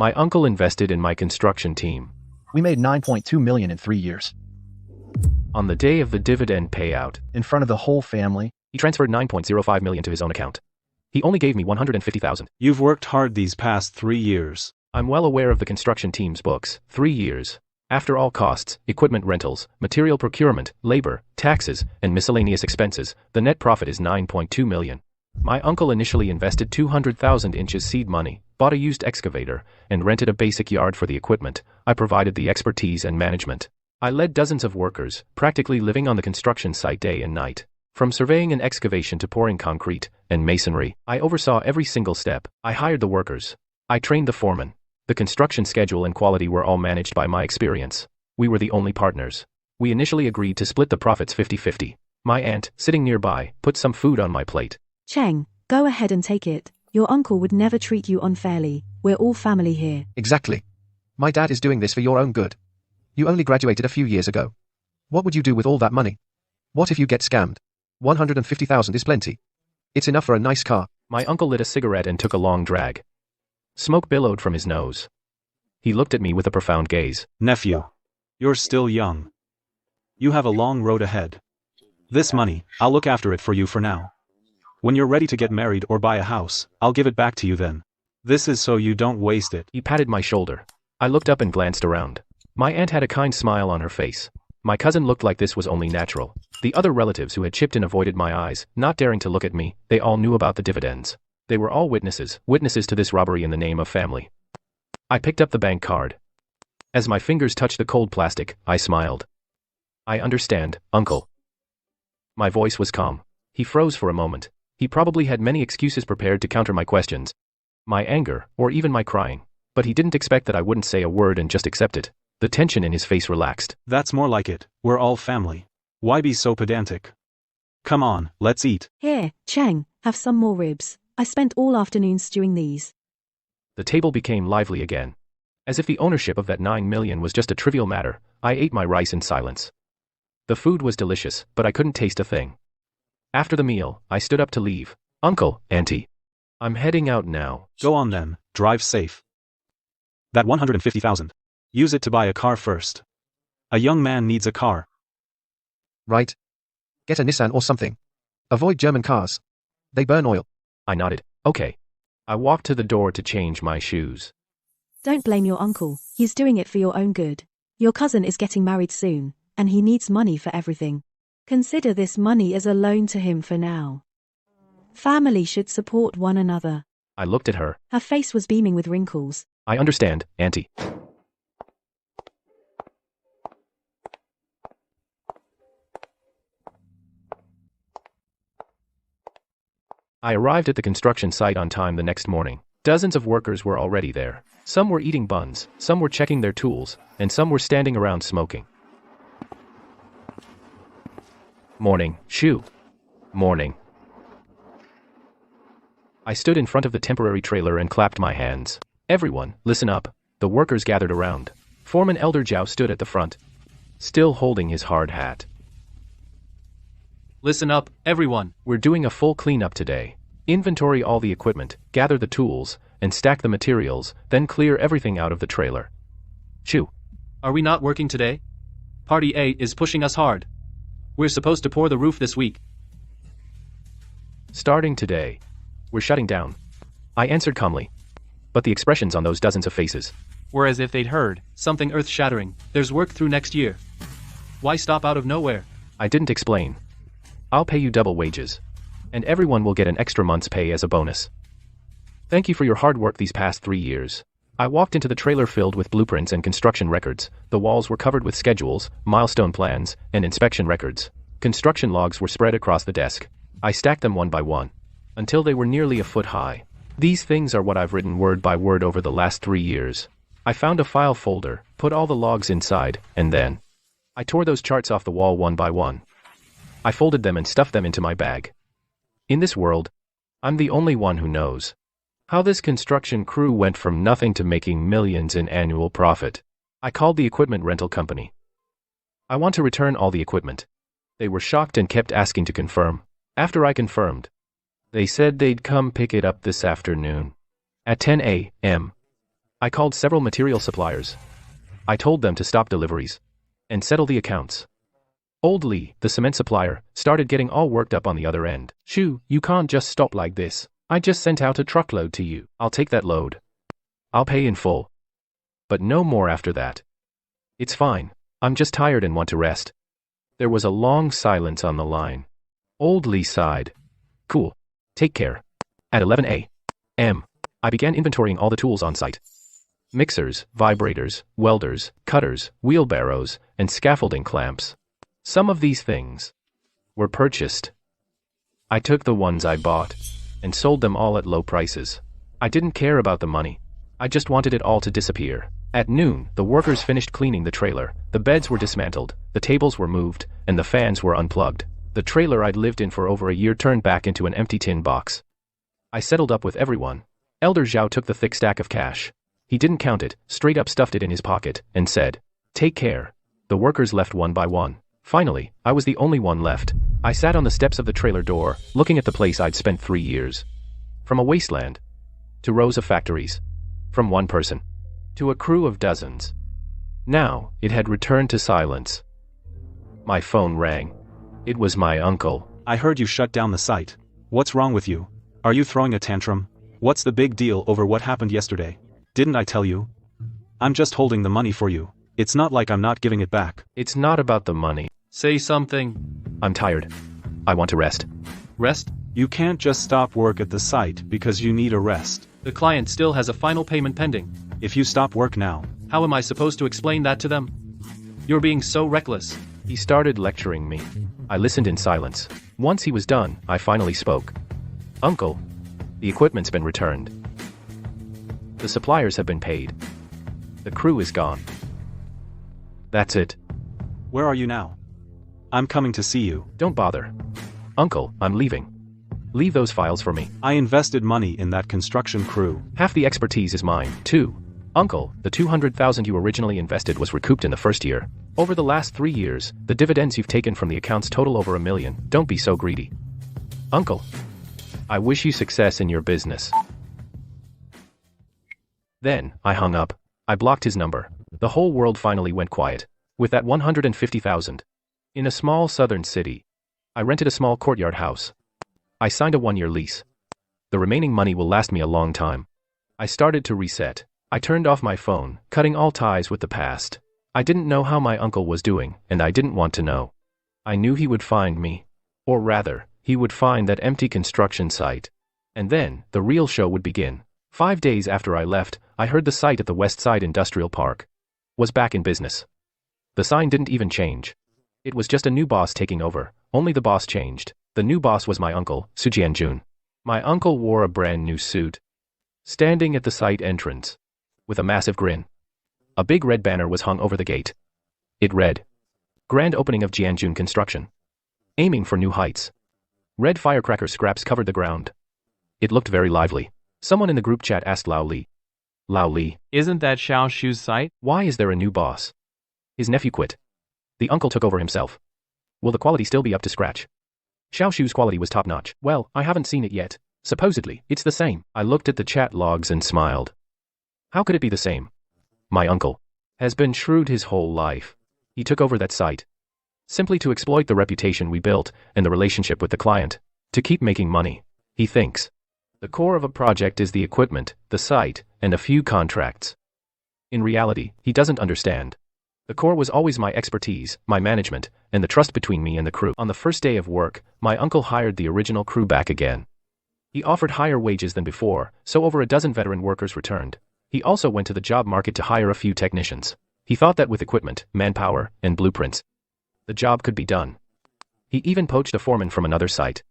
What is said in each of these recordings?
My uncle invested in my construction team. We made $9.2 million in 3 years. On the day of the dividend payout, In front of the whole family, he transferred $9.05 million to his own account. He only gave me $150,000. You've worked hard these past 3 years. I'm well aware of the construction team's books. 3 years. After all costs, equipment rentals, material procurement, labor, taxes, and miscellaneous expenses, the net profit is $9.2 million. My uncle initially invested $200,000 in seed money, bought a used excavator, and rented a basic yard for the equipment. I provided the expertise and management. I led dozens of workers, practically living on the construction site day and night. From surveying and excavation to pouring concrete and masonry, I oversaw every single step. I hired the workers. I trained the foreman. The construction schedule and quality were all managed by my experience. We were the only partners. We initially agreed to split the profits 50-50. My aunt, sitting nearby, put some food on my plate. Cheng, go ahead and take it. Your uncle would never treat you unfairly. We're all family here. Exactly. My dad is doing this for your own good. You only graduated a few years ago. What would you do with all that money? What if you get scammed? $150,000 is plenty. It's enough for a nice car. My uncle lit a cigarette and took a long drag. Smoke billowed from his nose. He looked at me with a profound gaze. Nephew, you're still young. You have a long road ahead. This money, I'll look after it for you for now. When you're ready to get married or buy a house, I'll give it back to you then. This is so you don't waste it. He patted my shoulder. I looked up and glanced around. My aunt had a kind smile on her face. My cousin looked like this was only natural. The other relatives who had chipped in avoided my eyes, not daring to look at me. They all knew about the dividends. They were all witnesses to this robbery in the name of family. I picked up the bank card. As my fingers touched the cold plastic, I smiled. I understand, uncle. My voice was calm. He froze for a moment. He probably had many excuses prepared to counter my questions. My anger, or even my crying. But he didn't expect that I wouldn't say a word and just accept it. The tension in his face relaxed. That's more like it. We're all family. Why be so pedantic? Come on, let's eat. Here, Cheng, have some more ribs. I spent all afternoon stewing these. The table became lively again. As if the ownership of that $9 million was just a trivial matter, I ate my rice in silence. The food was delicious, but I couldn't taste a thing. After the meal, I stood up to leave. Uncle, Auntie. I'm heading out now. Go on then, drive safe. That $150,000. Use it to buy a car first. A young man needs a car. Right. Get a Nissan or something. Avoid German cars. They burn oil. I nodded. Okay. I walked to the door to change my shoes. Don't blame your uncle. He's doing it for your own good. Your cousin is getting married soon, and he needs money for everything. Consider this money as a loan to him for now. Family should support one another. I looked at her. Her face was beaming with wrinkles. I understand, Auntie. I arrived at the construction site on time the next morning. Dozens of workers were already there. Some were eating buns, some were checking their tools, and some were standing around smoking. Morning, Shu. Morning. I stood in front of the temporary trailer and clapped my hands. Everyone, listen up. The workers gathered around. Foreman Elder Zhao stood at the front, still holding his hard hat. Listen up, everyone. We're doing a full cleanup today. Inventory all the equipment, gather the tools, and stack the materials, then clear everything out of the trailer. Shu. Are we not working today? Party A is pushing us hard. We're supposed to pour the roof this week. Starting today. We're shutting down. I answered calmly. But the expressions on those dozens of faces were as if they'd heard something earth-shattering. There's work through next year. Why stop out of nowhere? I didn't explain. I'll pay you double wages. And everyone will get an extra month's pay as a bonus. Thank you for your hard work these past 3 years. I walked into the trailer filled with blueprints and construction records. The walls were covered with schedules, milestone plans, and inspection records. Construction logs were spread across the desk. I stacked them one by one, until they were nearly a foot high. These things are what I've written word by word over the last 3 years. I found a file folder, put all the logs inside, and then I tore those charts off the wall one by one. I folded them and stuffed them into my bag. In this world, I'm the only one who knows how this construction crew went from nothing to making millions in annual profit. I called the equipment rental company. I want to return all the equipment. They were shocked and kept asking to confirm. After I confirmed, they said they'd come pick it up this afternoon at 10 a.m. I called several material suppliers. I told them to stop deliveries and settle the accounts. Old Lee, the cement supplier, started getting all worked up on the other end. Shoo, you can't just stop like this. I just sent out a truckload to you. I'll take that load. I'll pay in full. But no more after that. It's fine. I'm just tired and want to rest. There was a long silence on the line. Old Lee sighed. Cool. Take care. At 11 a.m., I began inventorying all the tools on site. Mixers, vibrators, welders, cutters, wheelbarrows, and scaffolding clamps. Some of these things were purchased. I took the ones I bought and sold them all at low prices. I didn't care about the money. I just wanted it all to disappear. At noon, the workers finished cleaning the trailer. The beds were dismantled, the tables were moved, and the fans were unplugged. The trailer I'd lived in for over a year turned back into an empty tin box. I settled up with everyone. Elder Zhao took the thick stack of cash. He didn't count it, straight up stuffed it in his pocket, and said, "Take care." The workers left one by one. Finally, I was the only one left. I sat on the steps of the trailer door, looking at the place I'd spent 3 years. From a wasteland to rows of factories. From one person to a crew of dozens. Now, it had returned to silence. My phone rang. It was my uncle. I heard you shut down the site. What's wrong with you? Are you throwing a tantrum? What's the big deal over what happened yesterday? Didn't I tell you? I'm just holding the money for you. It's not like I'm not giving it back. It's not about the money. Say something. I'm tired. I want to rest. Rest? You can't just stop work at the site because you need a rest. The client still has a final payment pending. If you stop work now. How am I supposed to explain that to them? You're being so reckless. He started lecturing me. I listened in silence. Once he was done, I finally spoke. Uncle, the equipment's been returned. The suppliers have been paid. The crew is gone. That's it. Where are you now? I'm coming to see you. Don't bother. Uncle, I'm leaving. Leave those files for me. I invested money in that construction crew. Half the expertise is mine, too. Uncle, the $200,000 you originally invested was recouped in the first year. Over the last 3 years, the dividends you've taken from the accounts total over $1 million. Don't be so greedy. Uncle, I wish you success in your business. Then, I hung up. I blocked his number. The whole world finally went quiet. With that $150,000. In a small southern city. I rented a small courtyard house. I signed a 1-year lease. The remaining money will last me a long time. I started to reset. I turned off my phone, cutting all ties with the past. I didn't know how my uncle was doing, and I didn't want to know. I knew he would find me. Or rather, he would find that empty construction site. And then, the real show would begin. 5 days after I left, I heard the site at the West Side Industrial Park was back in business. The sign didn't even change. It was just a new boss taking over, only the boss changed. The new boss was my uncle, Sujianjun. My uncle wore a brand new suit. Standing at the site entrance. With a massive grin. A big red banner was hung over the gate. It read, "Grand opening of Jianjun Construction. Aiming for new heights." Red firecracker scraps covered the ground. It looked very lively. Someone in the group chat asked Lao Li. Lao Li, Isn't that Xiao Shu's site? why is there a new boss? His nephew quit. The uncle took over himself. Will the quality still be up to scratch? Xiao Shu's quality was top-notch. Well, I haven't seen it yet. Supposedly, it's the same. I looked at the chat logs and smiled. How could it be the same? My uncle has been shrewd his whole life. He took over that site simply to exploit the reputation we built and the relationship with the client, to keep making money. He thinks the core of a project is the equipment, the site, and a few contracts. In reality, he doesn't understand. The core was always my expertise, my management, and the trust between me and the crew. On the first day of work, my uncle hired the original crew back again. He offered higher wages than before, so over a dozen veteran workers returned. He also went to the job market to hire a few technicians. He thought that with equipment, manpower, and blueprints, the job could be done. He even poached a foreman from another site.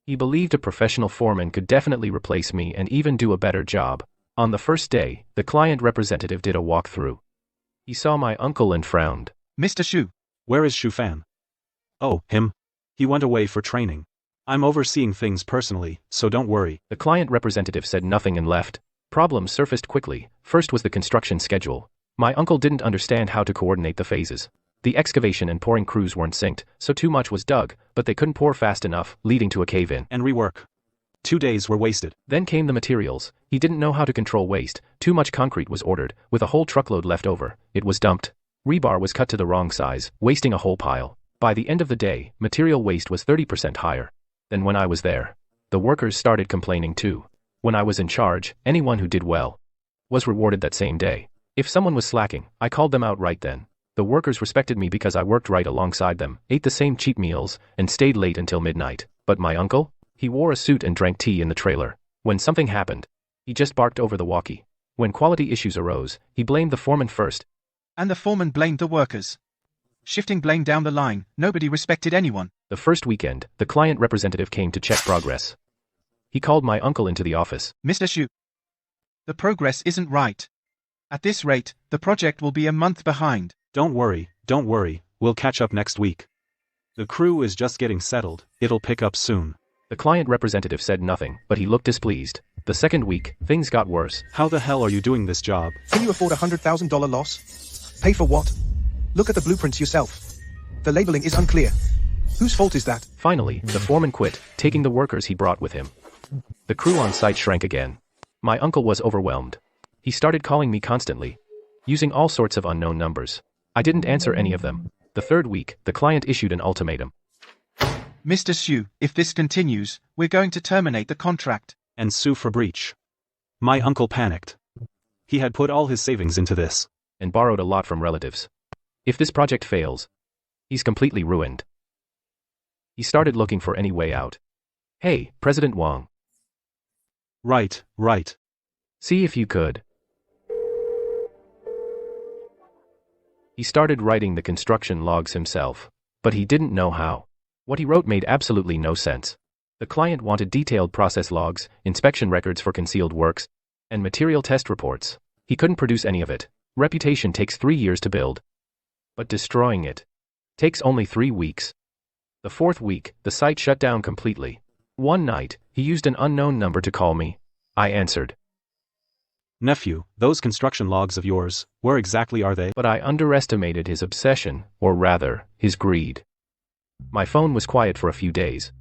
He believed a professional foreman could definitely replace me and even do a better job. On the first day, the client representative did a walkthrough. He saw my uncle and frowned. Mr. Shu. Where is Shu Fan? Oh, him. He went away for training. I'm overseeing things personally, so don't worry. The client representative said nothing and left. Problems surfaced quickly. First was the construction schedule. My uncle didn't understand how to coordinate the phases. The excavation and pouring crews weren't synced, so too much was dug, but they couldn't pour fast enough, leading to a cave-in. And rework. 2 days were wasted. Then came the materials. He didn't know how to control waste. Too much concrete was ordered, with a whole truckload left over. It was dumped. Rebar was cut to the wrong size, wasting a whole pile. By the end of the day, material waste was 30% higher than when I was there. The workers started complaining too. When I was in charge, anyone who did well was rewarded that same day. If someone was slacking, I called them out right then. The workers respected me because I worked right alongside them, ate the same cheap meals, and stayed late until midnight. But my uncle? He wore a suit and drank tea in the trailer. When something happened, he just barked over the walkie. When quality issues arose, he blamed the foreman first. And the foreman blamed the workers. Shifting blame down the line, nobody respected anyone. The first weekend, the client representative came to check progress. He called my uncle into the office. Mr. Shu, the progress isn't right. At this rate, the project will be a month behind. Don't worry, we'll catch up next week. The crew is just getting settled, it'll pick up soon. The client representative said nothing, but he looked displeased. The second week, things got worse. How the hell are you doing this job? Can you afford a $100,000 loss? Pay for what? Look at the blueprints yourself. The labeling is unclear. Whose fault is that? Finally, the foreman quit, taking the workers he brought with him. The crew on site shrank again. My uncle was overwhelmed. He started calling me constantly, using all sorts of unknown numbers. I didn't answer any of them. The third week, the client issued an ultimatum. Mr. Shu, if this continues, we're going to terminate the contract. And sue for breach. My uncle panicked. He had put all his savings into this. And borrowed a lot from relatives. If this project fails, he's completely ruined. He started looking for any way out. Hey, President Wang. Right. See if you could. He started writing the construction logs himself, but he didn't know how. What he wrote made absolutely no sense. The client wanted detailed process logs, inspection records for concealed works, and material test reports. He couldn't produce any of it. Reputation takes 3 years to build. But destroying it takes only 3 weeks. The fourth week, the site shut down completely. One night, he used an unknown number to call me. I answered. Nephew, those construction logs of yours, where exactly are they? But I underestimated his obsession, or rather, his greed. My phone was quiet for a few days.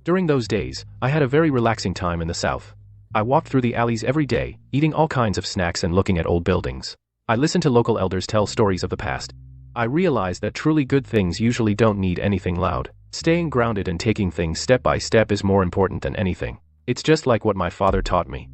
During those days, I had a very relaxing time in the South. I walked through the alleys every day, eating all kinds of snacks and looking at old buildings. I listened to local elders tell stories of the past. I realized that truly good things usually don't need anything loud. Staying grounded and taking things step by step is more important than anything. It's just like what my father taught me.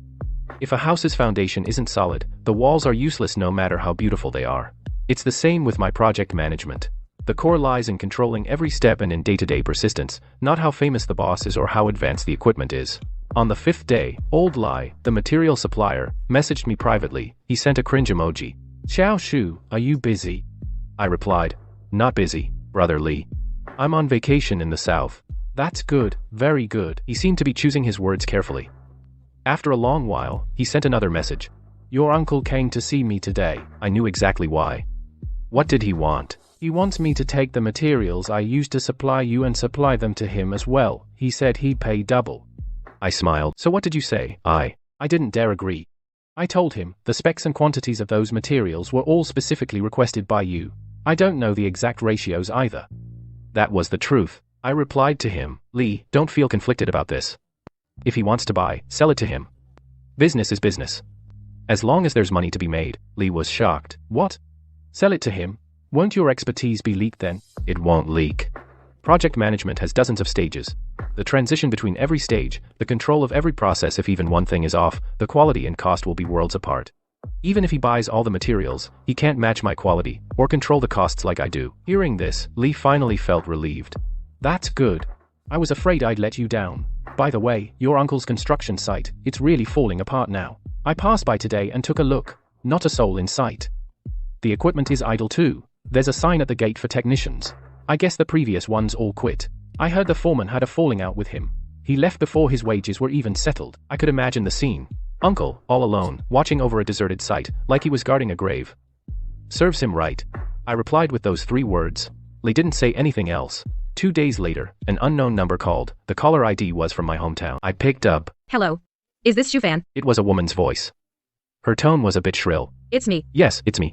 If a house's foundation isn't solid, the walls are useless no matter how beautiful they are. It's the same with my project management. The core lies in controlling every step and in day-to-day persistence, not how famous the boss is or how advanced the equipment is. On the 5th day, Old Lai, the material supplier, messaged me privately. He sent a cringe emoji. Xiao Shu, are you busy? I replied, not busy, Brother Li. I'm on vacation in the South. That's good, very good. He seemed to be choosing his words carefully. After a long while, he sent another message. Your uncle came to see me today. I knew exactly why. What did he want? He wants me to take the materials I used to supply you and supply them to him as well. He said he'd pay double. I smiled. So what did you say? I didn't dare agree. I told him the specs and quantities of those materials were all specifically requested by you. I don't know the exact ratios either. That was the truth. I replied to him, Lee, don't feel conflicted about this. If he wants to buy, sell it to him. Business is business. As long as there's money to be made. Lee was shocked. What? Sell it to him? Won't your expertise be leaked then? It won't leak. Project management has dozens of stages. The transition between every stage, the control of every process. If even one thing is off, the quality and cost will be worlds apart. Even if he buys all the materials, he can't match my quality, or control the costs like I do. Hearing this, Lee finally felt relieved. That's good. I was afraid I'd let you down. By the way, your uncle's construction site, it's really falling apart now. I passed by today and took a look. Not a soul in sight. The equipment is idle too. There's a sign at the gate for technicians. I guess the previous ones all quit. I heard the foreman had a falling out with him. He left before his wages were even settled. I could imagine the scene. Uncle, all alone, watching over a deserted site, like he was guarding a grave. Serves him right. I replied with those 3 words. Lee didn't say anything else. 2 days later, an unknown number called. The caller ID was from my hometown. I picked up. Hello. Is this Shufan? It was a woman's voice. Her tone was a bit shrill. It's me. Yes, it's me.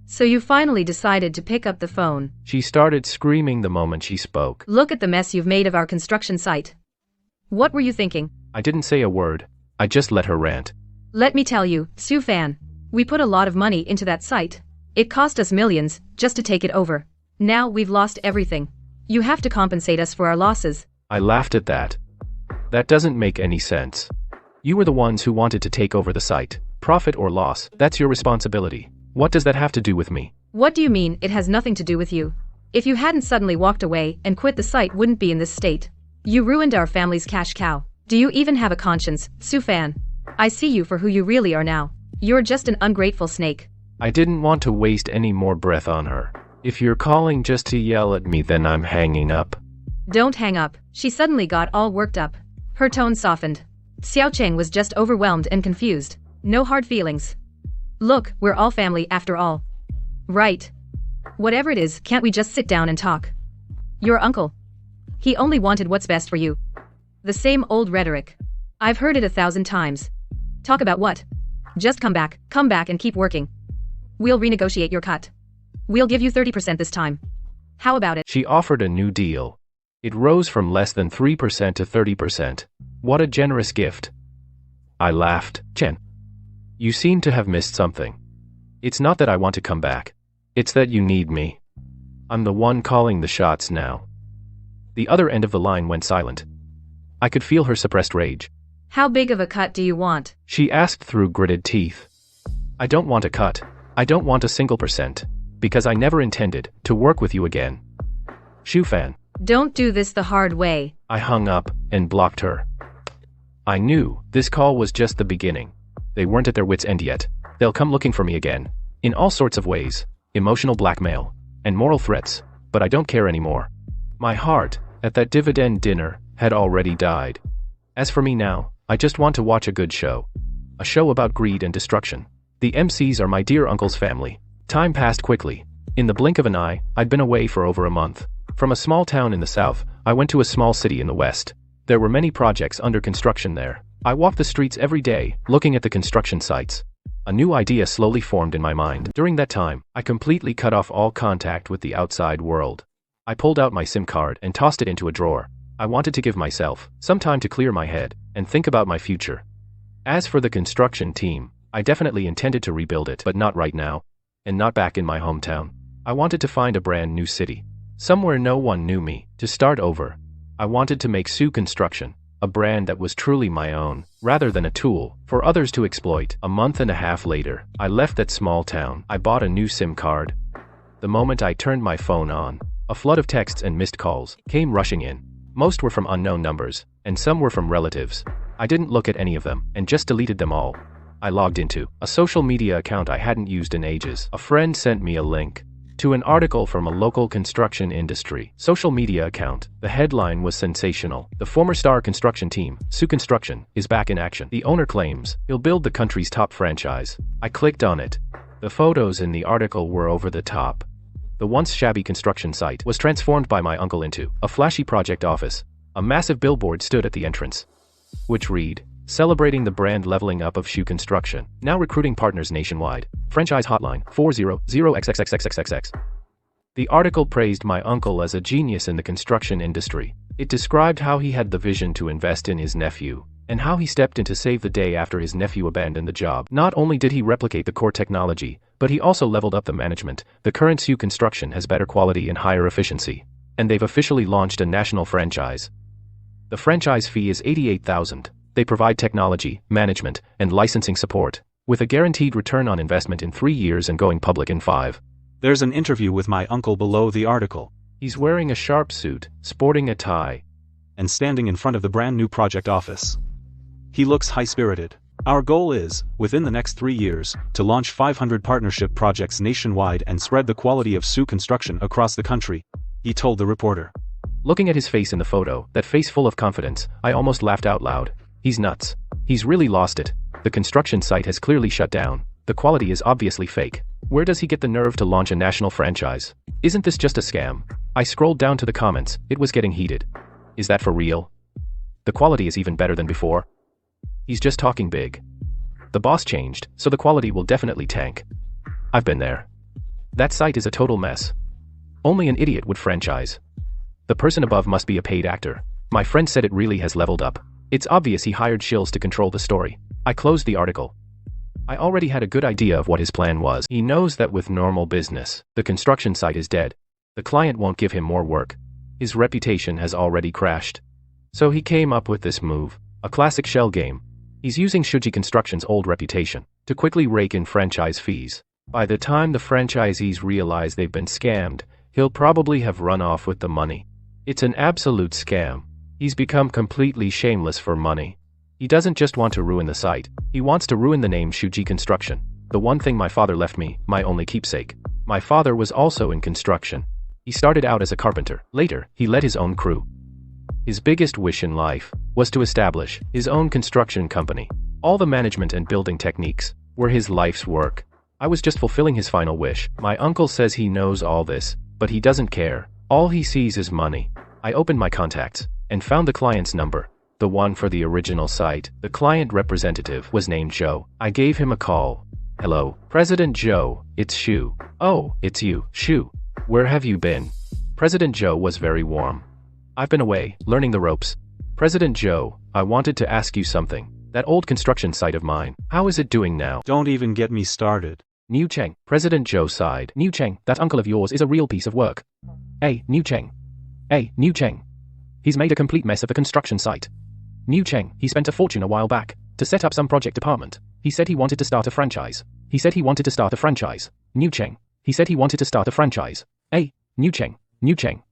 So you finally decided to pick up the phone. She started screaming the moment she spoke. Look at the mess you've made of our construction site. What were you thinking? I didn't say a word. I just let her rant. Let me tell you, Su Fan. We put a lot of money into that site. It cost us millions just to take it over. Now we've lost everything. You have to compensate us for our losses. I laughed at that. That doesn't make any sense. You were the ones who wanted to take over the site. Profit or loss, that's your responsibility. What does that have to do with me? What do you mean it has nothing to do with you? If you hadn't suddenly walked away and quit, the site wouldn't be in this state. You ruined our family's cash cow. Do you even have a conscience, Su Fan? I see you for who you really are now. You're just an ungrateful snake. I didn't want to waste any more breath on her. If you're calling just to yell at me, then I'm hanging up. Don't hang up. She suddenly got all worked up. Her tone softened. Xiao Cheng was just overwhelmed and confused. No hard feelings. Look, we're all family after all. Right. Whatever it is, can't we just sit down and talk? Your uncle. He only wanted what's best for you. The same old rhetoric. I've heard it 1,000 times. Talk about what? Just come back and keep working. We'll renegotiate your cut. We'll give you 30% this time. How about it? She offered a new deal. It rose from less than 3% to 30%. What a generous gift. I laughed. Chen, you seem to have missed something. It's not that I want to come back. It's that you need me. I'm the one calling the shots now. The other end of the line went silent. I could feel her suppressed rage. How big of a cut do you want? She asked through gritted teeth. I don't want a cut. I don't want a single percent. Because I never intended to work with you again. Shu Fan. Don't do this the hard way. I hung up and blocked her. I knew this call was just the beginning. They weren't at their wits' end yet. They'll come looking for me again. In all sorts of ways. Emotional blackmail. And moral threats. But I don't care anymore. My heart, at that dividend dinner, had already died. As for me now, I just want to watch a good show. A show about greed and destruction. The MCs are my dear uncle's family. Time passed quickly. In the blink of an eye, I'd been away for over a month. From a small town in the south, I went to a small city in the west. There were many projects under construction there. I walked the streets every day, looking at the construction sites. A new idea slowly formed in my mind. During that time, I completely cut off all contact with the outside world. I pulled out my SIM card and tossed it into a drawer. I wanted to give myself some time to clear my head and think about my future. As for the construction team, I definitely intended to rebuild it, but not right now. And not back in my hometown. I wanted to find a brand new city. Somewhere no one knew me, to start over. I wanted to make Su Construction, a brand that was truly my own, rather than a tool for others to exploit. A month and a half later, I left that small town. I bought a new SIM card. The moment I turned my phone on, a flood of texts and missed calls came rushing in. Most were from unknown numbers, and some were from relatives. I didn't look at any of them, and just deleted them all. I logged into a social media account I hadn't used in ages. A friend sent me a link to an article from a local construction industry social media account. The headline was sensational. The former star construction team, Su Construction, is back in action. The owner claims he'll build the country's top franchise. I clicked on it. The photos in the article were over the top. The once shabby construction site was transformed by my uncle into a flashy project office. A massive billboard stood at the entrance, which read, "Celebrating the brand leveling up of Shu Construction. Now recruiting partners nationwide. Franchise hotline 400XXXXXX." The article praised my uncle as a genius in the construction industry. It described how he had the vision to invest in his nephew, and how he stepped in to save the day after his nephew abandoned the job. Not only did he replicate the core technology, but he also leveled up the management. The current Shu Construction has better quality and higher efficiency. And they've officially launched a national franchise. The franchise fee is $88,000. They provide technology, management, and licensing support, with a guaranteed return on investment in 3 years and going public in 5. There's an interview with my uncle below the article. He's wearing a sharp suit, sporting a tie, and standing in front of the brand new project office. He looks high-spirited. Our goal is, within the next 3 years, to launch 500 partnership projects nationwide and spread the quality of Su Construction across the country, he told the reporter. Looking at his face in the photo, that face full of confidence, I almost laughed out loud. He's nuts. He's really lost it. The construction site has clearly shut down. The quality is obviously fake. Where does he get the nerve to launch a national franchise? Isn't this just a scam? I scrolled down to the comments. It was getting heated. Is that for real? The quality is even better than before. He's just talking big. The boss changed, so the quality will definitely tank. I've been there. That site is a total mess. Only an idiot would franchise. The person above must be a paid actor. My friend said it really has leveled up. It's obvious he hired shills to control the story. I closed the article. I already had a good idea of what his plan was. He knows that with normal business, the construction site is dead. The client won't give him more work. His reputation has already crashed. So he came up with this move, a classic shell game. He's using Shuji Construction's old reputation to quickly rake in franchise fees. By the time the franchisees realize they've been scammed, he'll probably have run off with the money. It's an absolute scam. He's become completely shameless for money. He doesn't just want to ruin the site, he wants to ruin the name Shuji Construction, the one thing my father left me, my only keepsake. My father was also in construction. He started out as a carpenter. Later, he led his own crew. His biggest wish in life was to establish his own construction company. All the management and building techniques were his life's work. I was just fulfilling his final wish. My uncle says he knows all this, but he doesn't care. All he sees is money. I opened my contacts and found the client's number. The one for the original site. The client representative was named Joe. I gave him a call. Hello, President Joe, it's Shu. Oh, it's you, Shu. Where have you been? President Joe was very warm. I've been away, learning the ropes. President Joe, I wanted to ask you something. That old construction site of mine, how is it doing now? Don't even get me started. Niu Cheng, President Joe sighed. Niu Cheng, that uncle of yours is a real piece of work. Hey, Niu Cheng. Hey, Niu Cheng. He's made a complete mess of the construction site. Niu Cheng, he spent a fortune a while back to set up some project department. He said he wanted to start a franchise. He said he wanted to start a franchise. Niu Cheng. He said he wanted to start a franchise. Hey, Niu Cheng. Niu Cheng.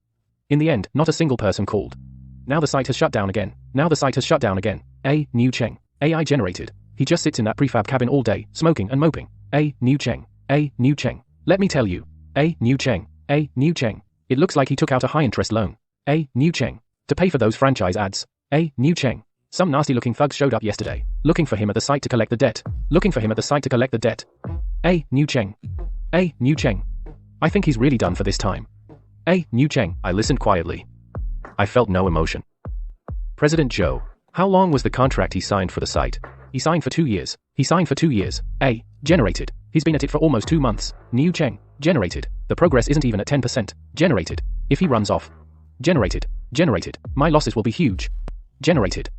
In the end, not a single person called. Now the site has shut down again. Now the site has shut down again. Hey, Niu Cheng. AI generated. He just sits in that prefab cabin all day, smoking and moping. Hey, Niu Cheng. Hey, Niu Cheng. Let me tell you. Hey, Niu Cheng. Hey, Niu Cheng. It looks like he took out a high-interest loan. Hey, Niu Cheng. To pay for those franchise ads. Hey, Niu Cheng. Some nasty-looking thugs showed up yesterday, looking for him at the site to collect the debt. Looking for him at the site to collect the debt. Hey, Niu Cheng. Hey, Niu Cheng. I think he's really done for this time. Hey, Niu Cheng. I listened quietly. I felt no emotion. President Joe. How long was the contract he signed for the site? He signed for 2 years. He signed for 2 years. Hey, generated. He's been at it for almost 2 months. Niu Cheng. Generated. The progress isn't even at 10%. Generated. If he runs off. Generated. Generated. My losses will be huge. Generated.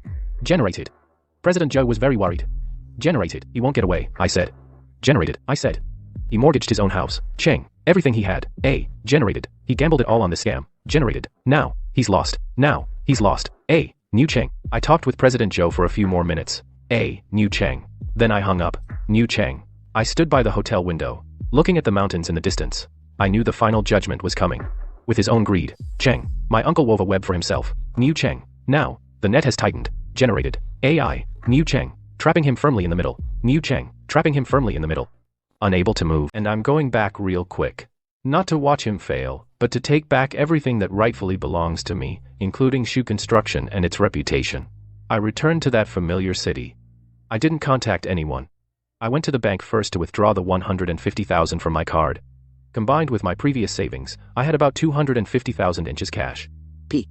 Generated. President Joe was very worried. Generated. He won't get away, I said. Generated, I said. He mortgaged his own house. Cheng. Everything he had. Generated. He gambled it all on this scam. Generated. Now, he's lost. Now, he's lost. Niu Cheng. I talked with President Joe for a few more minutes. Niu Cheng. Then I hung up. Niu Cheng. I stood by the hotel window, looking at the mountains in the distance. I knew the final judgment was coming. With his own greed, Cheng, my uncle wove a web for himself. Niu Cheng. Now, the net has tightened. Generated. AI. Niu Cheng. Trapping him firmly in the middle. Niu Cheng. Trapping him firmly in the middle. Unable to move. And I'm going back real quick. Not to watch him fail, but to take back everything that rightfully belongs to me, including Shu Construction and its reputation. I returned to that familiar city. I didn't contact anyone. I went to the bank first to withdraw the $150,000 from my card. Combined with my previous savings, I had about $250,000 inches cash.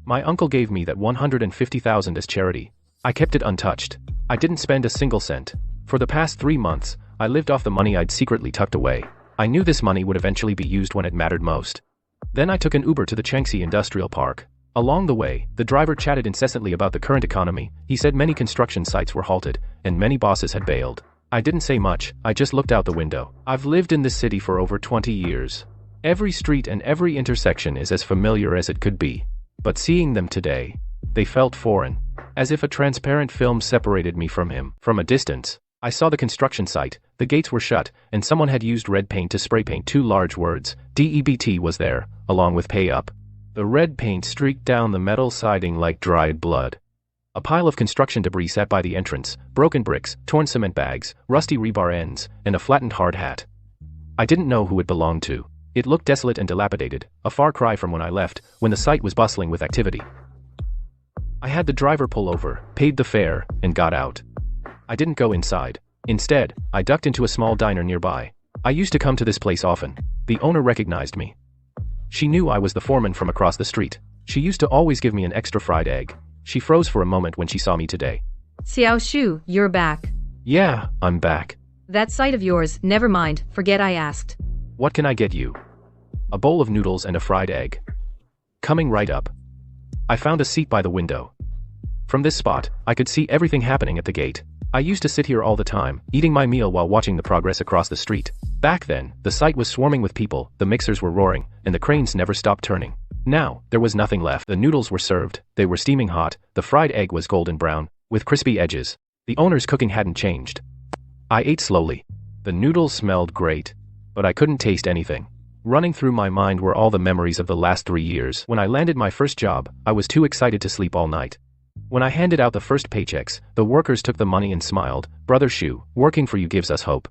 My uncle gave me that $150,000 as charity. I kept it untouched. I didn't spend a single cent. For the past 3 months, I lived off the money I'd secretly tucked away. I knew this money would eventually be used when it mattered most. Then I took an Uber to the Changsha Industrial Park. Along the way, the driver chatted incessantly about the current economy. He said many construction sites were halted, and many bosses had bailed. I didn't say much, I just looked out the window. I've lived in this city for over 20 years. Every street and every intersection is as familiar as it could be. But seeing them today, they felt foreign. As if a transparent film separated me from him. From a distance, I saw the construction site, the gates were shut, and someone had used red paint to spray paint 2 large words. DEBT was there, along with pay up. The red paint streaked down the metal siding like dried blood. A pile of construction debris sat by the entrance, broken bricks, torn cement bags, rusty rebar ends, and a flattened hard hat. I didn't know who it belonged to. It looked desolate and dilapidated, a far cry from when I left, when the site was bustling with activity. I had the driver pull over, paid the fare, and got out. I didn't go inside. Instead, I ducked into a small diner nearby. I used to come to this place often. The owner recognized me. She knew I was the foreman from across the street. She used to always give me an extra fried egg. She froze for a moment when she saw me today. Xiao Shu, you're back. Yeah, I'm back. That site of yours, never mind, forget I asked. What can I get you? A bowl of noodles and a fried egg. Coming right up. I found a seat by the window. From this spot, I could see everything happening at the gate. I used to sit here all the time, eating my meal while watching the progress across the street. Back then, the site was swarming with people, the mixers were roaring, and the cranes never stopped turning. Now, there was nothing left. The noodles were served, they were steaming hot, the fried egg was golden brown, with crispy edges. The owner's cooking hadn't changed. I ate slowly. The noodles smelled great, but I couldn't taste anything. Running through my mind were all the memories of the last 3 years. When I landed my first job, I was too excited to sleep all night. When I handed out the first paychecks, the workers took the money and smiled. "Brother Shu, working for you gives us hope."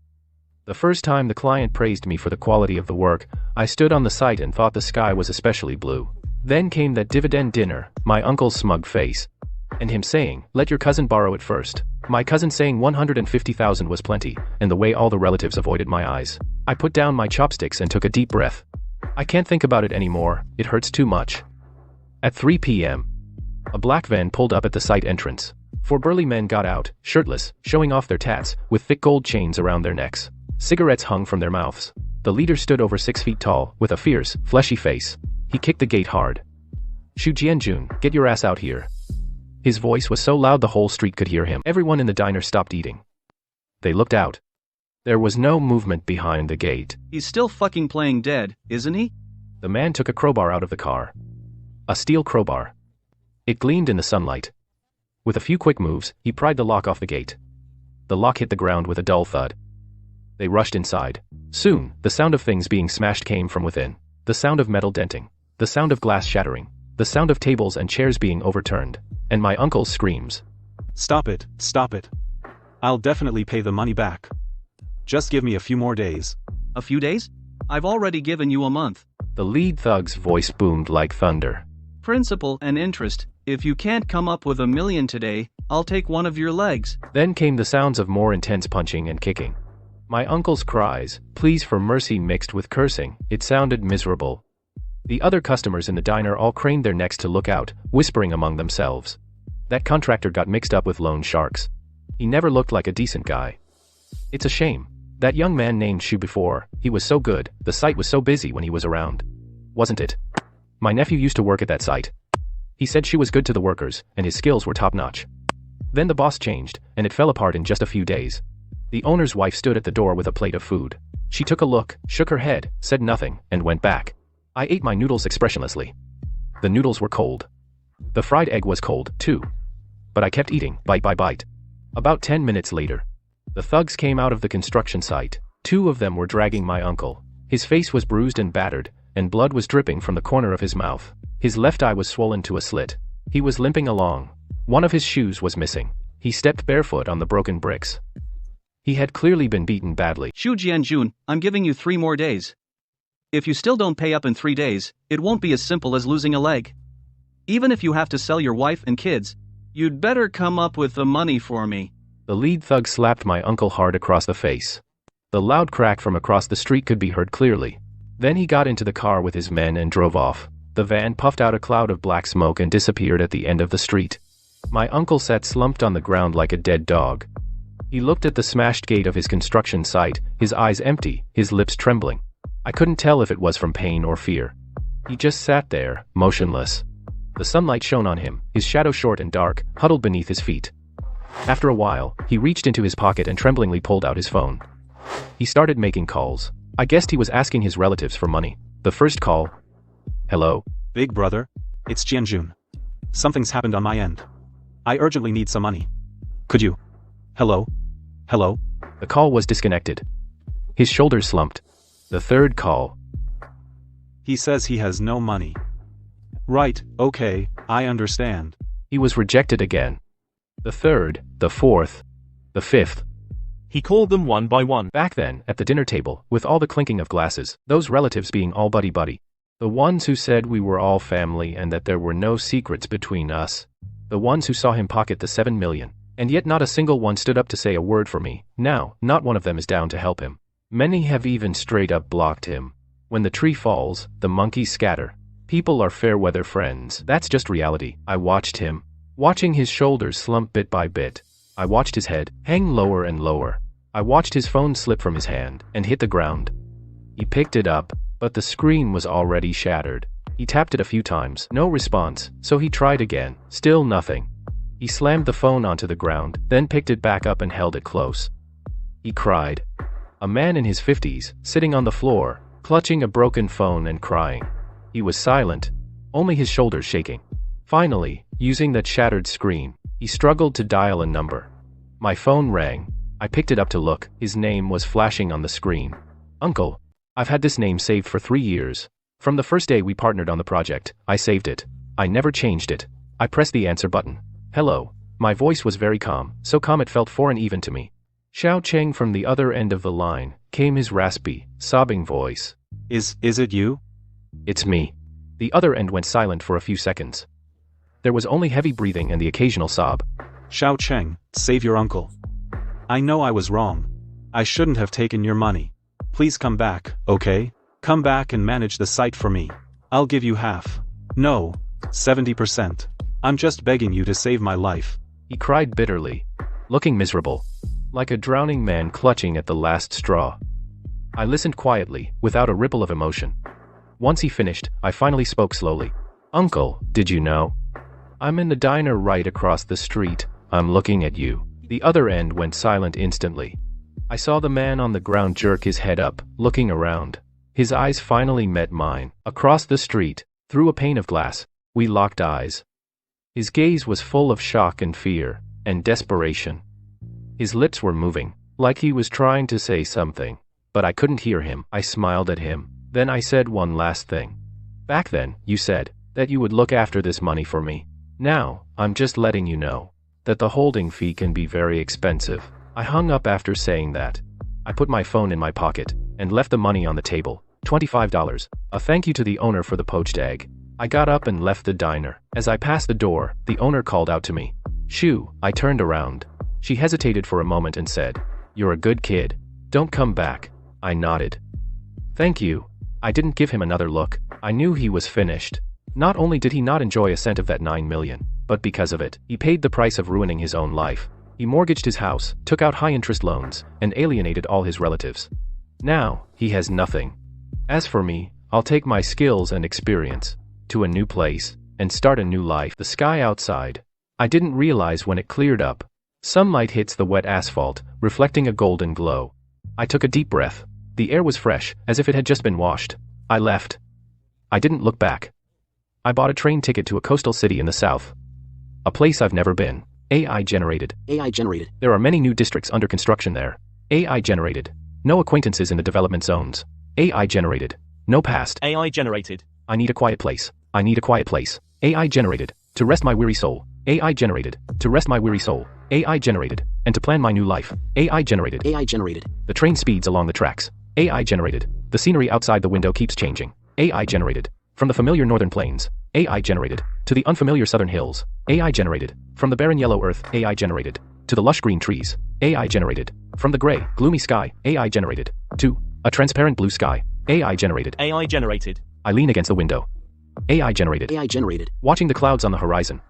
The first time the client praised me for the quality of the work, I stood on the site and thought the sky was especially blue. Then came that dividend dinner, my uncle's smug face, and him saying, "Let your cousin borrow it first." My cousin saying 150,000 was plenty, and the way all the relatives avoided my eyes. I put down my chopsticks and took a deep breath. I can't think about it anymore, it hurts too much. At 3 p.m., a black van pulled up at the site entrance. 4 burly men got out, shirtless, showing off their tats, with thick gold chains around their necks. Cigarettes hung from their mouths. The leader stood over 6 feet tall, with a fierce, fleshy face. He kicked the gate hard. "Shu Jianjun, get your ass out here." His voice was so loud the whole street could hear him. Everyone in the diner stopped eating. They looked out. There was no movement behind the gate. "He's still fucking playing dead, isn't he?" The man took a crowbar out of the car. A steel crowbar. It gleamed in the sunlight. With a few quick moves, he pried the lock off the gate. The lock hit the ground with a dull thud. They rushed inside. Soon, the sound of things being smashed came from within. The sound of metal denting. The sound of glass shattering. The sound of tables and chairs being overturned. And my uncle's screams. Stop it, stop it. I'll definitely pay the money back. Just give me a few more days. "A few days? I've already given you a month." The lead thug's voice boomed like thunder. "Principal and interest. If you can't come up with $1 million today, I'll take one of your legs." Then came the sounds of more intense punching and kicking. My uncle's cries, pleas for mercy mixed with cursing, it sounded miserable. The other customers in the diner all craned their necks to look out, whispering among themselves. That contractor got mixed up with loan sharks. He never looked like a decent guy. It's a shame. That young man named Shu before, he was so good, the site was so busy when he was around. Wasn't it? My nephew used to work at that site. He said Shu was good to the workers, and his skills were top-notch. Then the boss changed, and it fell apart in just a few days. The owner's wife stood at the door with a plate of food. She took a look, shook her head, said nothing, and went back. I ate my noodles expressionlessly. The noodles were cold. The fried egg was cold, too. But I kept eating, bite by bite. About 10 minutes later, the thugs came out of the construction site. 2 of them were dragging my uncle. His face was bruised and battered, and blood was dripping from the corner of his mouth. His left eye was swollen to a slit. He was limping along. One of his shoes was missing. He stepped barefoot on the broken bricks. He had clearly been beaten badly. "Shu Jianjun, I'm giving you 3 more days. If you still don't pay up in 3 days, it won't be as simple as losing a leg. Even if you have to sell your wife and kids, you'd better come up with the money for me." The lead thug slapped my uncle hard across the face. The loud crack from across the street could be heard clearly. Then he got into the car with his men and drove off. The van puffed out a cloud of black smoke and disappeared at the end of the street. My uncle sat slumped on the ground like a dead dog. He looked at the smashed gate of his construction site, his eyes empty, his lips trembling. I couldn't tell if it was from pain or fear. He just sat there, motionless. The sunlight shone on him, his shadow short and dark, huddled beneath his feet. After a while, he reached into his pocket and tremblingly pulled out his phone. He started making calls. I guessed he was asking his relatives for money. The first call. "Hello? Big brother, it's Jianjun. Something's happened on my end. I urgently need some money. Could you? Hello? Hello?" The call was disconnected. His shoulders slumped. The third call. "He says he has no money." "Right, okay, I understand." He was rejected again. The third, the fourth, the fifth. He called them one by one. Back then, at the dinner table, with all the clinking of glasses, those relatives being all buddy-buddy. The ones who said we were all family and that there were no secrets between us. The ones who saw him pocket the 7 million. And yet not a single one stood up to say a word for me. Now, not one of them is down to help him. Many have even straight up blocked him. When the tree falls, the monkeys scatter. People are fair weather friends. That's just reality. I watched him. Watching his shoulders slump bit by bit. I watched his head hang lower and lower. I watched his phone slip from his hand and hit the ground. He picked it up, but the screen was already shattered. He tapped it a few times, no response, so he tried again, still nothing. He slammed the phone onto the ground, then picked it back up and held it close. He cried. A man in his 50s, sitting on the floor, clutching a broken phone and crying. He was silent, only his shoulders shaking. Finally, using that shattered screen, he struggled to dial a number. My phone rang. I picked it up to look. His name was flashing on the screen. Uncle. I've had this name saved for 3 years. From the first day we partnered on the project, I saved it. I never changed it. I pressed the answer button. Hello. My voice was very calm, so calm it felt foreign even to me. Xiao Cheng from the other end of the line, came his raspy, sobbing voice. Is it you? It's me. The other end went silent for a few seconds. There was only heavy breathing and the occasional sob. Xiao Cheng, save your uncle. I know I was wrong. I shouldn't have taken your money. Please come back, okay? Come back and manage the site for me. I'll give you half. No, 70%. I'm just begging you to save my life. He cried bitterly, looking miserable, like a drowning man clutching at the last straw. I listened quietly, without a ripple of emotion. Once he finished, I finally spoke slowly. Uncle, did you know? I'm in the diner right across the street. I'm looking at you. The other end went silent instantly. I saw the man on the ground jerk his head up, looking around. His eyes finally met mine. Across the street, through a pane of glass, we locked eyes. His gaze was full of shock and fear, and desperation. His lips were moving, like he was trying to say something, but I couldn't hear him. I smiled at him. Then I said one last thing. Back then, you said that you would look after this money for me. Now, I'm just letting you know that the holding fee can be very expensive. I hung up after saying that. I put my phone in my pocket and left the money on the table. $25. A thank you to the owner for the poached egg. I got up and left the diner. As I passed the door, the owner called out to me. Shoo. I turned around. She hesitated for a moment and said, You're a good kid. Don't come back. I nodded. Thank you. I didn't give him another look. I knew he was finished. Not only did he not enjoy a cent of that $9 million, but because of it, he paid the price of ruining his own life. He mortgaged his house, took out high-interest loans, and alienated all his relatives. Now, he has nothing. As for me, I'll take my skills and experience to a new place and start a new life. The sky outside. I didn't realize when it cleared up. Sunlight hits the wet asphalt, reflecting a golden glow. I took a deep breath. The air was fresh, as if it had just been washed. I left. I didn't look back. I bought a train ticket to a coastal city in the south. A place I've never been. AI generated. AI generated. There are many new districts under construction there. AI generated. No acquaintances in the development zones. AI generated. No past. AI generated. I need a quiet place. I need a quiet place. AI generated. To rest my weary soul. AI generated. To rest my weary soul. AI generated. And to plan my new life. AI generated. AI generated. The train speeds along the tracks. AI generated. The scenery outside the window keeps changing. AI generated. From the familiar northern plains. AI generated. To the unfamiliar southern hills. AI generated. From the barren yellow earth. AI generated. To the lush green trees. AI generated. From the gray, gloomy sky. AI generated. To a transparent blue sky. AI generated. AI generated. I lean against the window. AI generated. AI generated. Watching the clouds on the horizon.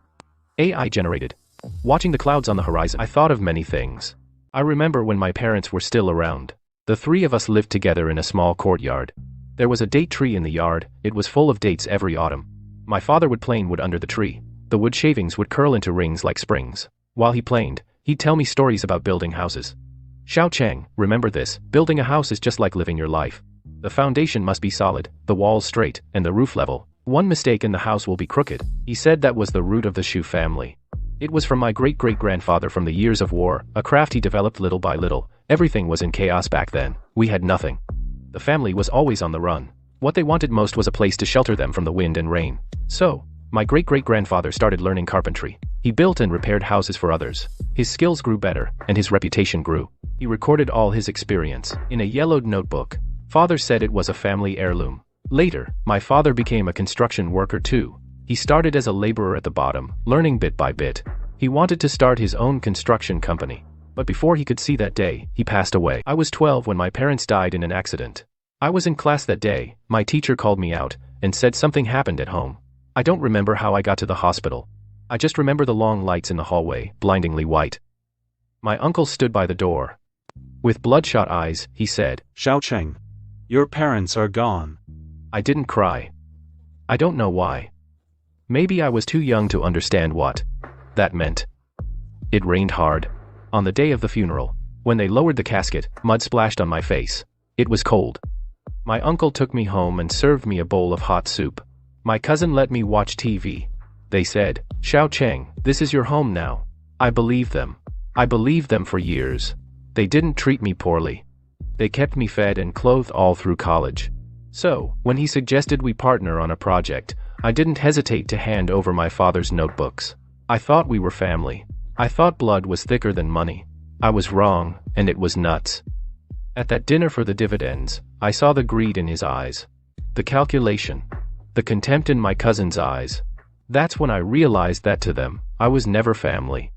AI generated. Watching the clouds on the horizon. I thought of many things. I remember when my parents were still around. The three of us lived together in a small courtyard. There was a date tree in the yard. It was full of dates every autumn. My father would plane wood under the tree. The wood shavings would curl into rings like springs. While he planed, he'd tell me stories about building houses. Xiao Cheng, remember this, building a house is just like living your life. The foundation must be solid, the walls straight, and the roof level. One mistake and the house will be crooked. He said that was the root of the Shu family. It was from my great-great-grandfather from the years of war, a craft he developed little by little. Everything was in chaos back then. We had nothing. The family was always on the run. What they wanted most was a place to shelter them from the wind and rain. So, my great-great-grandfather started learning carpentry. He built and repaired houses for others. His skills grew better, and his reputation grew. He recorded all his experience in a yellowed notebook. Father said it was a family heirloom. Later, my father became a construction worker too. He started as a laborer at the bottom, learning bit by bit. He wanted to start his own construction company. But before he could see that day, he passed away. I was 12 when my parents died in an accident. I was in class that day. My teacher called me out and said something happened at home. I don't remember how I got to the hospital. I just remember the long lights in the hallway, blindingly white. My uncle stood by the door. With bloodshot eyes, he said, Xiao Cheng, your parents are gone. I didn't cry. I don't know why. Maybe I was too young to understand what that meant. It rained hard. On the day of the funeral, when they lowered the casket, mud splashed on my face. It was cold. My uncle took me home and served me a bowl of hot soup. My cousin let me watch TV. They said, "Xiao Cheng, this is your home now." I believed them. I believed them for years. They didn't treat me poorly. They kept me fed and clothed all through college. So, when he suggested we partner on a project, I didn't hesitate to hand over my father's notebooks. I thought we were family. I thought blood was thicker than money. I was wrong, and it was nuts. At that dinner for the dividends, I saw the greed in his eyes. The calculation. The contempt in my cousin's eyes. That's when I realized that to them, I was never family.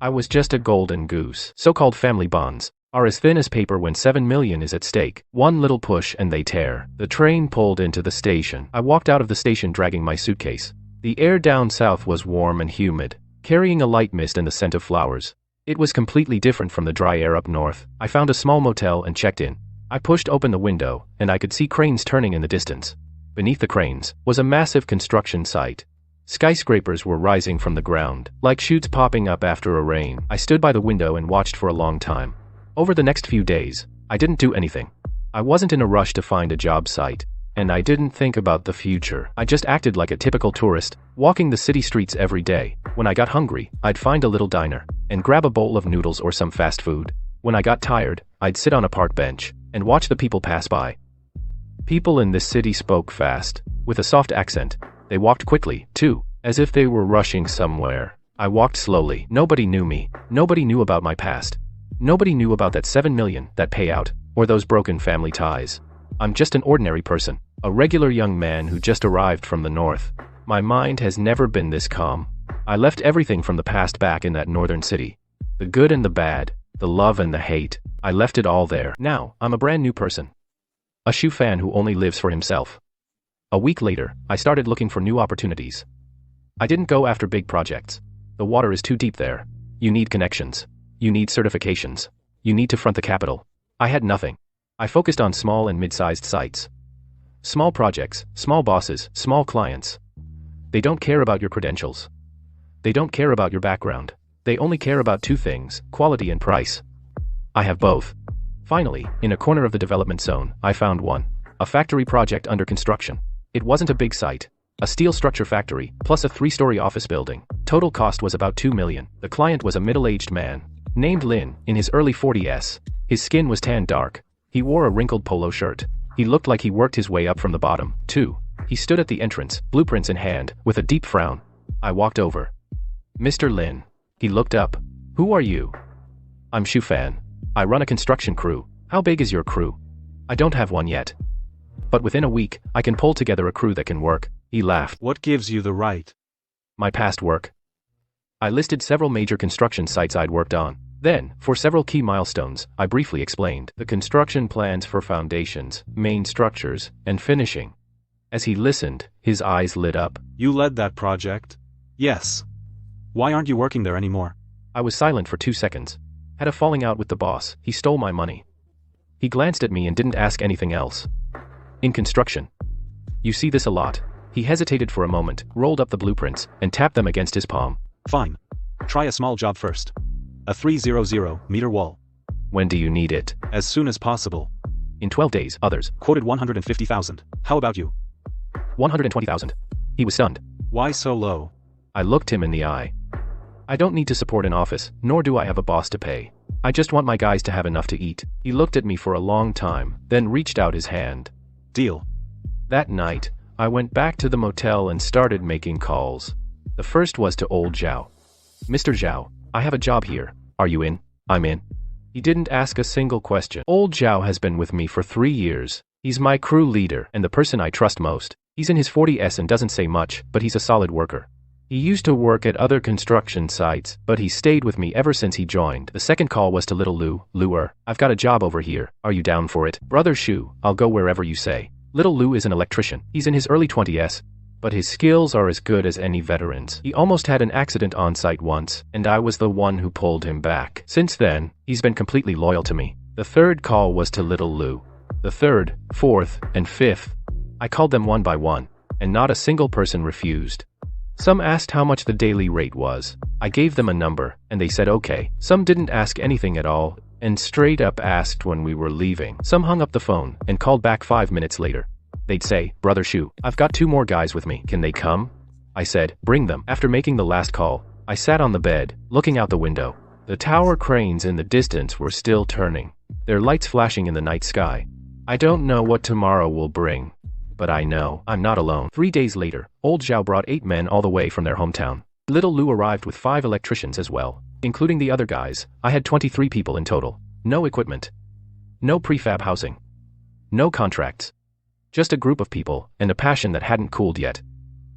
I was just a golden goose. So-called family bonds are as thin as paper when 7 million is at stake. One little push and they tear. The train pulled into the station. I walked out of the station dragging my suitcase. The air down south was warm and humid, carrying a light mist and the scent of flowers. It was completely different from the dry air up north. I found a small motel and checked in. I pushed open the window, and I could see cranes turning in the distance. Beneath the cranes was a massive construction site. Skyscrapers were rising from the ground, like shoots popping up after a rain. I stood by the window and watched for a long time. Over the next few days, I didn't do anything. I wasn't in a rush to find a job site, and I didn't think about the future. I just acted like a typical tourist, walking the city streets every day. When I got hungry, I'd find a little diner and grab a bowl of noodles or some fast food. When I got tired, I'd sit on a park bench and watch the people pass by. People in this city spoke fast, with a soft accent. They walked quickly, too, as if they were rushing somewhere. I walked slowly. Nobody knew me. Nobody knew about my past. Nobody knew about that 7 million, that payout, or those broken family ties. I'm just an ordinary person, a regular young man who just arrived from the north. My mind has never been this calm. I left everything from the past back in that northern city. The good and the bad, the love and the hate. I left it all there. Now, I'm a brand new person. A shoe fan who only lives for himself. A week later, I started looking for new opportunities. I didn't go after big projects. The water is too deep there. You need connections. You need certifications. You need to front the capital. I had nothing. I focused on small and mid-sized sites. Small projects, small bosses, small clients. They don't care about your credentials. They don't care about your background. They only care about two things, quality and price. I have both. Finally, in a corner of the development zone, I found one. A factory project under construction. It wasn't a big site. A steel structure factory, plus a 3-story office building. Total cost was about 2 million. The client was a middle-aged man, named Lin, in his early 40s. His skin was tan dark. He wore a wrinkled polo shirt. He looked like he worked his way up from the bottom, too. He stood at the entrance, blueprints in hand, with a deep frown. I walked over. "Mr. Lin." He looked up. "Who are you?" "I'm Shu Fan. I run a construction crew." "How big is your crew?" "I don't have one yet. But within a week, I can pull together a crew that can work." He laughed. What gives you the right? My past work. I listed several major construction sites I'd worked on. Then, for several key milestones, I briefly explained the construction plans for foundations, main structures, and finishing. As he listened, his eyes lit up. You led that project? Yes. Why aren't you working there anymore? I was silent for 2 seconds. Had a falling out with the boss. He stole my money. He glanced at me and didn't ask anything else. In construction. You see this a lot. He hesitated for a moment, rolled up the blueprints, and tapped them against his palm. Fine. Try a small job first. A 300-meter wall. When do you need it? As soon as possible. In 12 days, others quoted 150,000. How about you? 120,000. He was stunned. Why so low? I looked him in the eye. I don't need to support an office, nor do I have a boss to pay. I just want my guys to have enough to eat. He looked at me for a long time, then reached out his hand. Deal. That night, I went back to the motel and started making calls. The first was to old Zhao. "Mr. Zhao, I have a job here. Are you in?" "I'm in." He didn't ask a single question. Old Zhao has been with me for 3 years. He's my crew leader and the person I trust most. He's in his 40s and doesn't say much, but he's a solid worker. He used to work at other construction sites, but he stayed with me ever since he joined. The second call was to little Lu. "Lu, I've got a job over here. Are you down for it?" "Brother Shu, I'll go wherever you say." Little Lu is an electrician. He's in his early 20s, but his skills are as good as any veteran's. He almost had an accident on site once, and I was the one who pulled him back. Since then, he's been completely loyal to me. The third call was to little Lu. The third, fourth, and fifth. I called them one by one, and not a single person refused. Some asked how much the daily rate was. I gave them a number, and they said okay. Some didn't ask anything at all, and straight up asked when we were leaving. Some hung up the phone and called back 5 minutes later. They'd say, "Brother Shu, I've got 2 more guys with me, can they come?" I said, "Bring them." After making the last call, I sat on the bed, looking out the window. The tower cranes in the distance were still turning, their lights flashing in the night sky. I don't know what tomorrow will bring, but I know I'm not alone. 3 days later, old Zhao brought 8 men all the way from their hometown. Little Lu arrived with 5 electricians as well, including the other guys. I had 23 people in total. No equipment. No prefab housing. No contracts. Just a group of people, and a passion that hadn't cooled yet.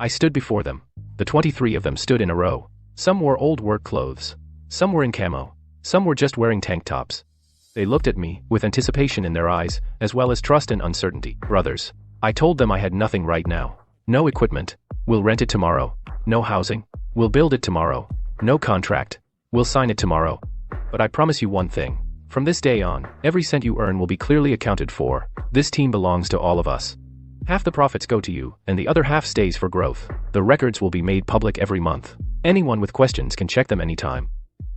I stood before them. The 23 of them stood in a row. Some wore old work clothes. Some were in camo. Some were just wearing tank tops. They looked at me, with anticipation in their eyes, as well as trust and uncertainty. Brothers. I told them I had nothing right now. No equipment. We'll rent it tomorrow. No housing. We'll build it tomorrow. No contract. We'll sign it tomorrow. But I promise you one thing. From this day on, every cent you earn will be clearly accounted for. This team belongs to all of us. Half the profits go to you, and the other half stays for growth. The records will be made public every month. Anyone with questions can check them anytime.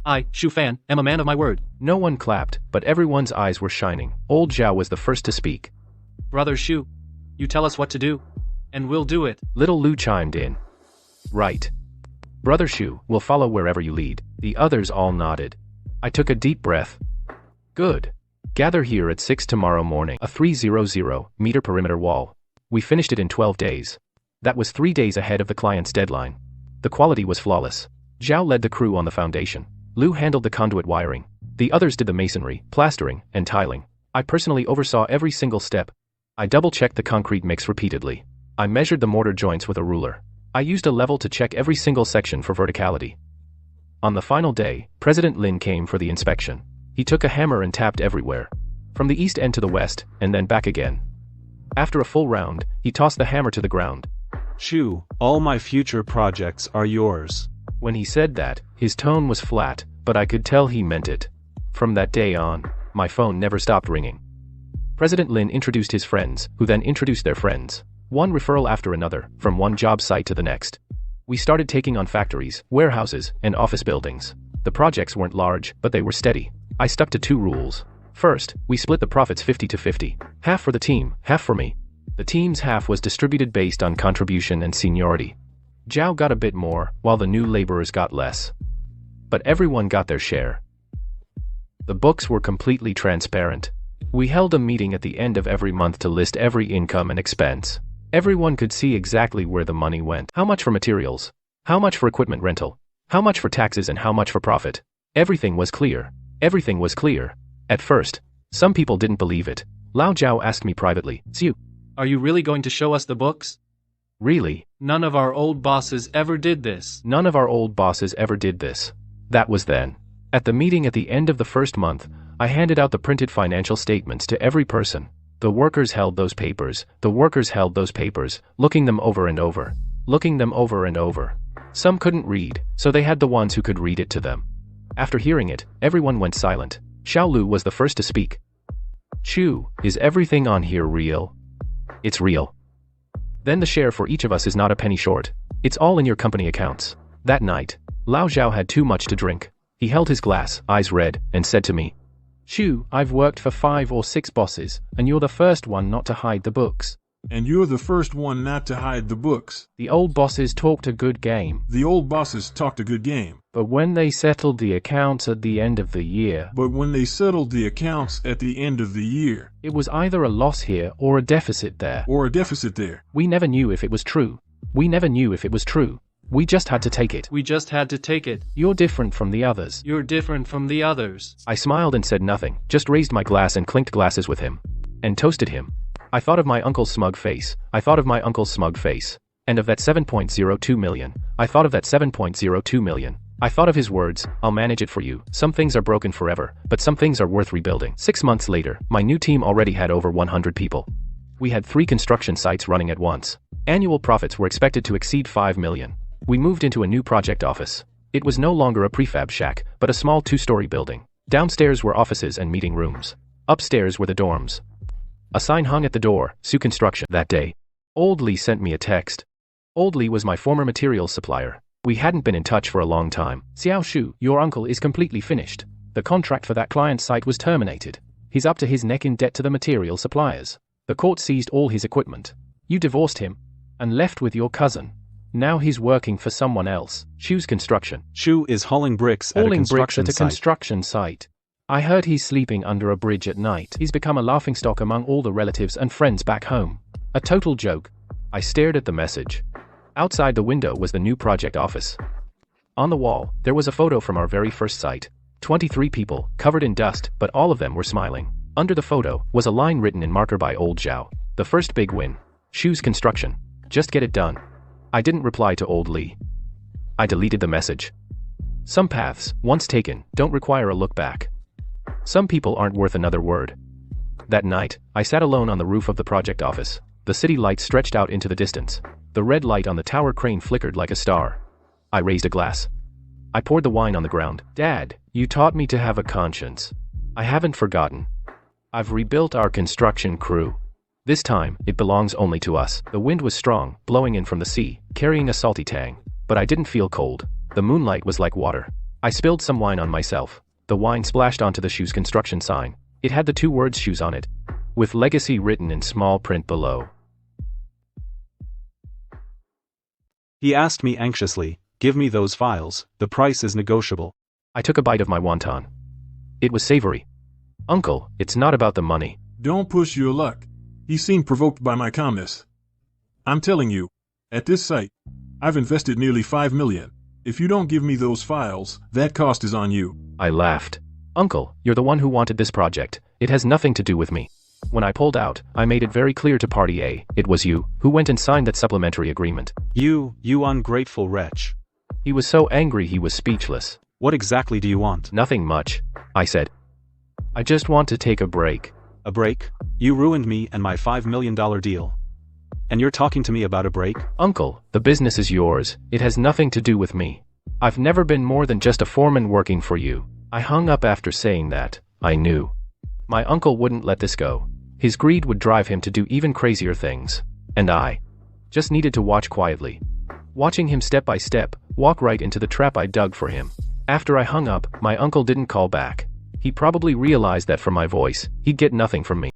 I, Shu Fan, am a man of my word. No one clapped, but everyone's eyes were shining. Old Zhao was the first to speak. Brother Shu, you tell us what to do, and we'll do it. Little Lu chimed in. Right. Brother Shu, we'll follow wherever you lead. The others all nodded. I took a deep breath. Good. Gather here at 6 tomorrow morning. A 300-meter perimeter wall. We finished it in 12 days. That was 3 days ahead of the client's deadline. The quality was flawless. Zhao led the crew on the foundation. Lu handled the conduit wiring. The others did the masonry, plastering, and tiling. I personally oversaw every single step. I double-checked the concrete mix repeatedly. I measured the mortar joints with a ruler. I used a level to check every single section for verticality. On the final day, President Lin came for the inspection. He took a hammer and tapped everywhere. From the east end to the west, and then back again. After a full round, he tossed the hammer to the ground. Shu, all my future projects are yours. When he said that, his tone was flat, but I could tell he meant it. From that day on, my phone never stopped ringing. President Lin introduced his friends, who then introduced their friends. One referral after another, from one job site to the next. We started taking on factories, warehouses, and office buildings. The projects weren't large, but they were steady. I stuck to 2 rules. First, we split the profits 50-50. Half for the team, half for me. The team's half was distributed based on contribution and seniority. Zhao got a bit more, while the new laborers got less. But everyone got their share. The books were completely transparent. We held a meeting at the end of every month to list every income and expense. Everyone could see exactly where the money went. How much for materials? How much for equipment rental? How much for taxes and how much for profit? Everything was clear. Everything was clear. At first, some people didn't believe it. Lao Zhao asked me privately, "Xiu, are you really going to show us the books?" Really? None of our old bosses ever did this. None of our old bosses ever did this. That was then. At the meeting at the end of the first month, I handed out the printed financial statements to every person. The workers held those papers, looking them over and over. Looking them over and over. Some couldn't read, so they had the ones who could read it to them. After hearing it, everyone went silent. Xiaolu was the first to speak. "Shu, is everything on here real?" "It's real." "Then the share for each of us is not a penny short. It's all in your company accounts." That night, Lao Zhao had too much to drink. He held his glass, eyes red, and said to me, "Shu, I've worked for 5 or 6 bosses, and you're the first one not to hide the books." "And you're the first one not to hide the books." "The old bosses talked a good game." "The old bosses talked a good game." But when they settled the accounts at the end of the year, it was either a loss here or a deficit there. We never knew if it was true. We just had to take it. You're different from the others. I smiled and said nothing, just raised my glass and clinked glasses with him. And toasted him. I thought of my uncle's smug face. And of that 7.02 million. I thought of his words, "I'll manage it for you. Some things are broken forever, but some things are worth rebuilding." 6 months later, my new team already had over 100 people. We had 3 construction sites running at once. Annual profits were expected to exceed 5 million. We moved into a new project office. It was no longer a prefab shack, but a small 2-story building. Downstairs were offices and meeting rooms. Upstairs were the dorms. A sign hung at the door, "Su Construction." That day, Old Lee sent me a text. Old Lee was my former materials supplier. We hadn't been in touch for a long time. Xiao Shu, your uncle is completely finished. The contract for that client's site was terminated. He's up to his neck in debt to the material suppliers. The court seized all his equipment. You divorced him and left with your cousin. Now he's working for someone else. Shu's construction. Shu is hauling bricks at a construction site. I heard he's sleeping under a bridge at night. He's become a laughingstock among all the relatives and friends back home. A total joke. I stared at the message. Outside the window was the new project office. On the wall, there was a photo from our very first site. 23 people, covered in dust, but all of them were smiling. Under the photo was a line written in marker by old Zhao. The first big win. Shu's construction. Just get it done. I didn't reply to old Lee. I deleted the message. Some paths, once taken, don't require a look back. Some people aren't worth another word. That night, I sat alone on the roof of the project office. The city lights stretched out into the distance. The red light on the tower crane flickered like a star. I raised a glass. I poured the wine on the ground. Dad, you taught me to have a conscience. I haven't forgotten. I've rebuilt our construction crew. This time, it belongs only to us. The wind was strong, blowing in from the sea, carrying a salty tang. But I didn't feel cold. The moonlight was like water. I spilled some wine on myself. The wine splashed onto the Shu's construction sign. It had the 2 words Shu's on it, with legacy written in small print below. He asked me anxiously, give me those files, the price is negotiable. I took a bite of my wonton. It was savory. Uncle, it's not about the money. Don't push your luck. He seemed provoked by my comments. I'm telling you, at this site, I've invested nearly 5 million. If you don't give me those files, that cost is on you. I laughed. Uncle, you're the one who wanted this project. It has nothing to do with me. When I pulled out, I made it very clear to Party A, it was you who went and signed that supplementary agreement. You ungrateful wretch. He was so angry he was speechless. What exactly do you want? Nothing much, I said. I just want to take a break. A break? You ruined me and my $5 million deal. And you're talking to me about a break? Uncle, the business is yours. It has nothing to do with me. I've never been more than just a foreman working for you. I hung up after saying that. I knew. My uncle wouldn't let this go. His greed would drive him to do even crazier things. And I just needed to watch quietly. Watching him step by step, walk right into the trap I dug for him. After I hung up, my uncle didn't call back. He probably realized that from my voice, he'd get nothing from me.